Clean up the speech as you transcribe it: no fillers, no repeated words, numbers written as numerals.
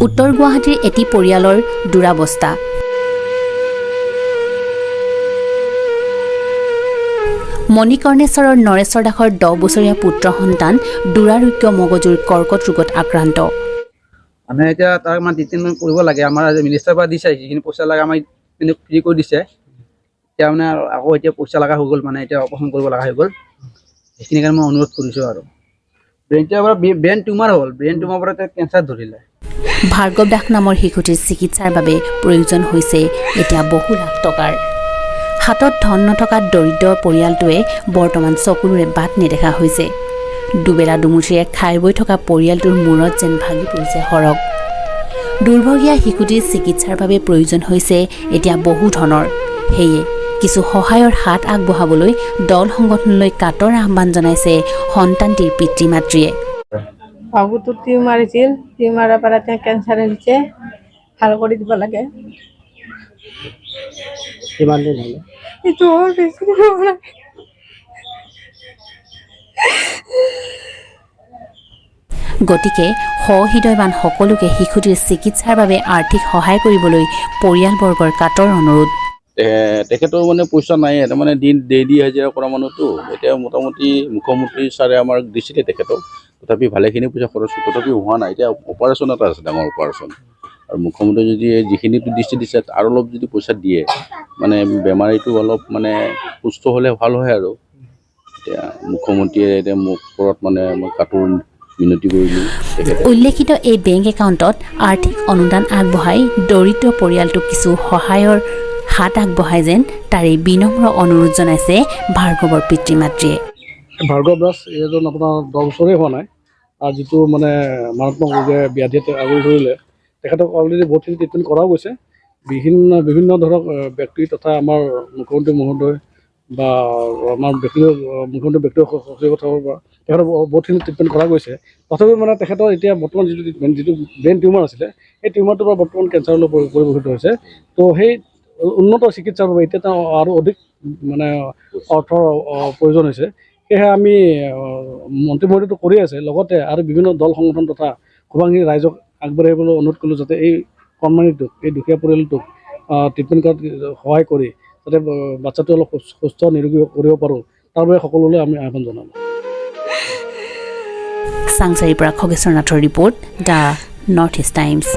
উত্তৰ গুৱাহাটীৰ এটি পৰিয়ালৰ দুৰাৱস্থা। মণিকৰ্ণেশ্বৰৰ নৰেশ্বৰ দাসৰ 10 বছৰীয়া পুত্ৰ সন্তান দুৰাৰোগ্য মগজুৰ কৰ্কট ৰোগত আক্ৰান্ত। মানে এতিয়া তাক মানে ট্ৰিটমেণ্ট কৰিব লাগে। আমাৰ মিনিষ্টাৰৰ পৰা দিছে, যিখিনি পইচা লাগে আমাৰ ফ্ৰী কৰি দিছে। এতিয়া মানে আকৌ এতিয়া পইচা লগা হৈ গ'ল, মানে এতিয়া অপাৰেশ্যন কৰিব লগা হৈ গ'ল। সেইখিনি কাৰণে মই অনুৰোধ কৰিছোঁ আৰু ব্ৰেইন টিউমাৰ হ'ল, ব্ৰেইন টিউমাৰৰ পৰা কেঞ্চাৰ ধৰিলে। ভাৰ্গৱ দাস নামৰ শিশুটিৰ চিকিৎসাৰ বাবে প্ৰয়োজন হৈছে এতিয়া বহু লাখ টকাৰ। হাতত ধন নথকা দৰিদ্ৰ পৰিয়ালটোৱে বৰ্তমান চকুৰে বাট নেদেখা হৈছে। দুবেলা দুমুঠিৰে খাই বৈ থকা পৰিয়ালটোৰ মূৰত যেন ভাগি পৰিছে সৰগ। দুৰ্ভগীয়া শিশুটিৰ চিকিৎসাৰ বাবে প্ৰয়োজন হৈছে এতিয়া বহু ধনৰ। সেয়ে কিছু সহায়ৰ হাত আগবঢ়াবলৈ দল সংগঠনলৈ কাটৰ আহ্বান জনাইছে সন্তানটিৰ পিতৃ মাতৃয়ে। বাবুটো টিউমাৰ আছিল, টিউমাৰৰ পৰা তেওঁ কেঞ্চাৰ হৈছে, ভাল কৰি দিব লাগে। কিমান দিন হ'ল? এইটো বেছি দিন হোৱা নাই। গতিকে সহৃদয়বান সকলোকে শিশুটিৰ চিকিৎসাৰ বাবে আৰ্থিক সহায় কৰিবলৈ পৰিয়ালবৰ্গৰ কাটৰ অনুৰোধ। তেখেতৰ মানে পইচা নাই, তাৰমানে ডেইলি হাজিৰা কৰা মানুহটো। এতিয়া মোটামুটি মুখ্যমন্ত্ৰী ছাৰে আমাক দিছিলে তেখেতক, তথাপি ভালেখিনি পইচা খৰচ তথাপিও হোৱা নাই। এতিয়া অপাৰেশ্যন এটা আছে, ডাঙৰ অপাৰেশ্যন, আৰু মুখ্যমন্ত্ৰী যদি যিখিনিতো দিছে আৰু অলপ যদি পইচা দিয়ে, মানে বেমাৰীটো অলপ মানে সুস্থ হ'লে ভাল হয়। আৰু এতিয়া মুখ্যমন্ত্ৰীয়ে এতিয়া মোক ওপৰত মানে মই কাটৰ মিনতি কৰিলোঁ। উল্লেখিত এই বেংক একাউণ্টত আৰ্থিক অনুদান আগবঢ়াই দৰিদ্ৰ পৰিয়ালটোক কিছু সহায়ৰ হাত আগবঢ়াই যেন তাৰে বিনম্ৰ অনুৰোধ জনাইছে ভাৰ্গৱৰ পিতৃ মাতৃয়ে। ভাৰ্গৱ দাস এজন আপোনাৰ 10 বছৰেই হোৱা নাই, আৰু যিটো মানে মাৰাত্মক ৰোগে ব্যাধিয়ে আগুৰি ধৰিলে, তেখেতক অলৰেডি বহুতখিনি ট্ৰিটমেণ্ট কৰাও গৈছে। বিভিন্ন ধৰক ব্যক্তি তথা আমাৰ মুখ্যমন্ত্ৰী মহোদয় বা আমাৰ মুখ্যমন্ত্ৰী ব্যক্তিগত সচিবৰ পৰা তেখেতক বহুতখিনি ট্ৰিটমেণ্ট কৰা গৈছে। তথাপিও মানে তেখেতৰ এতিয়া বৰ্তমান যিটো ব্ৰেইন টিউমাৰ আছিলে, সেই টিউমাৰটোৰ পৰা বৰ্তমান কেঞ্চাৰলৈ পৰিৱৰ্তিত হৈছে। তো সেই উন্নত চিকিৎসাৰ বাবে এতিয়া তেওঁ আৰু অধিক মানে অৰ্থৰ প্ৰয়োজন হৈছে। সেয়েহে আমি মন্ত্ৰী মহোদয়টো কৰি আছে, লগতে আৰু বিভিন্ন দল সংগঠন তথা সৰ্বাংগী ৰাইজক আগবাঢ়িবলৈ অনুৰোধ কৰিলোঁ, যাতে এই কণমানিটোক, এই দুখীয়া পৰিয়ালটোক ট্ৰিটমেণ্ট কৰাত সহায় কৰি যাতে বাচ্চাটো অলপ সুস্থ নিৰোগী কৰিব পাৰোঁ, তাৰ বাবে সকলোলৈ আমি আহ্বান জনাম। চাংচাৰীৰ পৰা খগেশ্বৰ নাথৰ report, the north east times.